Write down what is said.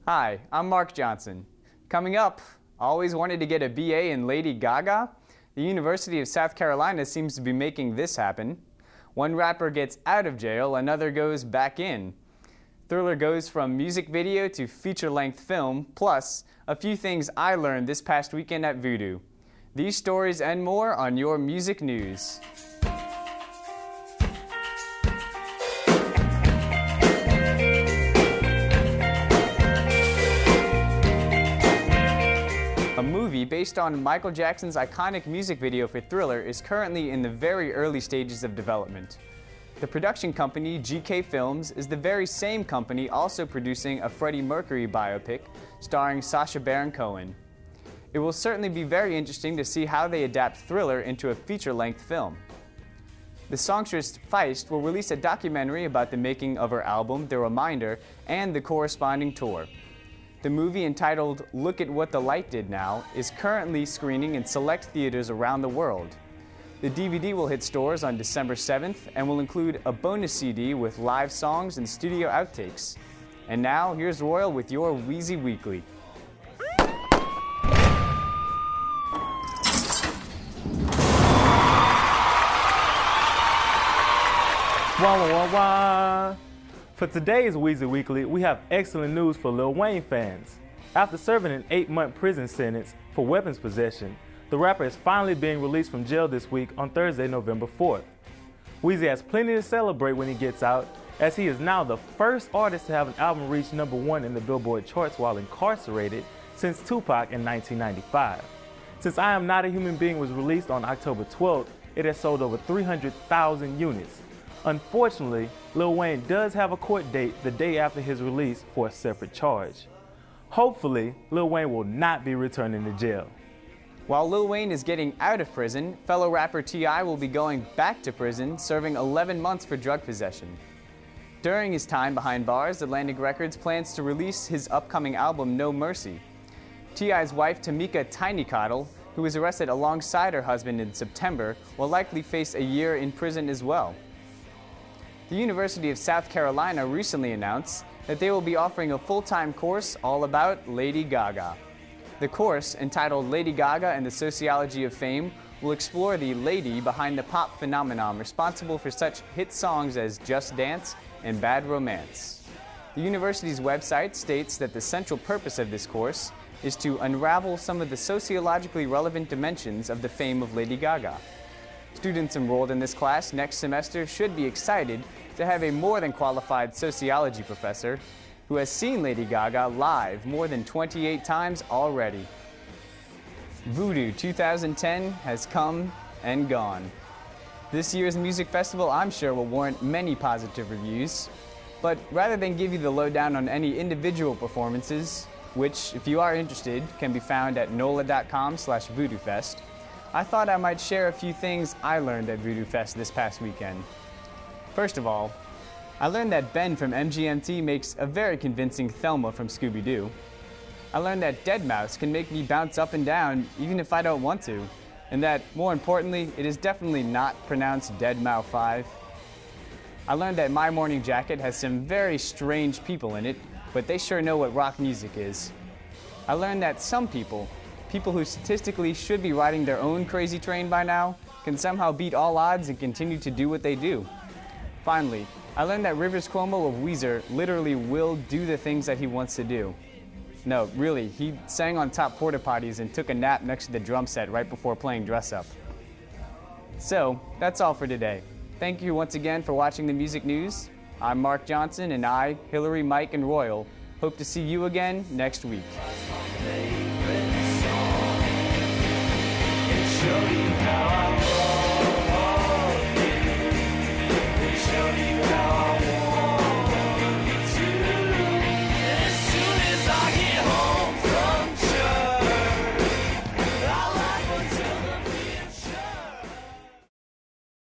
Hi, I'm Mark Johnson. Coming up, always wanted to get a BA in Lady Gaga? The University of South Carolina seems to be making this happen. One rapper gets out of jail, another goes back in. Thriller goes from music video to feature-length film, plus a few things I learned this past weekend at Voodoo. These stories and more on your music news. A movie based on Michael Jackson's iconic music video for Thriller is currently in the very early stages of development. The production company, GK Films, is the very same company also producing a Freddie Mercury biopic starring Sacha Baron Cohen. It will certainly be very interesting to see how they adapt Thriller into a feature-length film. The songstress Feist will release a documentary about the making of her album, The Reminder, and the corresponding tour. The movie, entitled Look at What the Light Did Now, is currently screening in select theaters around the world. The DVD will hit stores on December 7th and will include a bonus CD with live songs and studio outtakes. And now, here's Royal with your Wheezy Weekly. Wah, wah, wah, wah. For today's Wheezy Weekly, we have excellent news for Lil Wayne fans. After serving an 8-month prison sentence for weapons possession, the rapper is finally being released from jail this week on Thursday, November 4th. Wheezy has plenty to celebrate when he gets out, as he is now the first artist to have an album reach #1 in the Billboard charts while incarcerated since Tupac in 1995. Since I Am Not a Human Being was released on October 12th, it has sold over 300,000 units. Unfortunately, Lil Wayne does have a court date the day after his release for a separate charge. Hopefully, Lil Wayne will not be returning to jail. While Lil Wayne is getting out of prison, fellow rapper T.I. will be going back to prison, serving 11 months for drug possession. During his time behind bars, Atlantic Records plans to release his upcoming album, No Mercy. T.I.'s wife, Tamika Tiny Cottle, who was arrested alongside her husband in September, will likely face a year in prison as well. The University of South Carolina recently announced that they will be offering a full-time course all about Lady Gaga. The course, entitled Lady Gaga and the Sociology of Fame, will explore the lady behind the pop phenomenon responsible for such hit songs as Just Dance and Bad Romance. The university's website states that the central purpose of this course is to unravel some of the sociologically relevant dimensions of the fame of Lady Gaga. Students enrolled in this class next semester should be excited to have a more than qualified sociology professor who has seen Lady Gaga live more than 28 times already. Voodoo 2010 has come and gone. This year's music festival, I'm sure, will warrant many positive reviews. But rather than give you the lowdown on any individual performances, which, if you are interested, can be found at nola.com/VoodooFest, I thought I might share a few things I learned at Voodoo Fest this past weekend. First of all, I learned that Ben from MGMT makes a very convincing Thelma from Scooby-Doo. I learned that Deadmau5 can make me bounce up and down even if I don't want to, and that, more importantly, it is definitely not pronounced Deadmau5. I learned that My Morning Jacket has some very strange people in it, but they sure know what rock music is. I learned that some people who statistically should be riding their own crazy train by now, can somehow beat all odds and continue to do what they do. Finally, I learned that Rivers Cuomo of Weezer literally will do the things that he wants to do. No, really, he sang on top porta potties and took a nap next to the drum set right before playing Dress Up. So, that's all for today. Thank you once again for watching the Music News. I'm Mark Johnson, and I, Hillary, Mike, and Royal, hope to see you again next week. Show you how I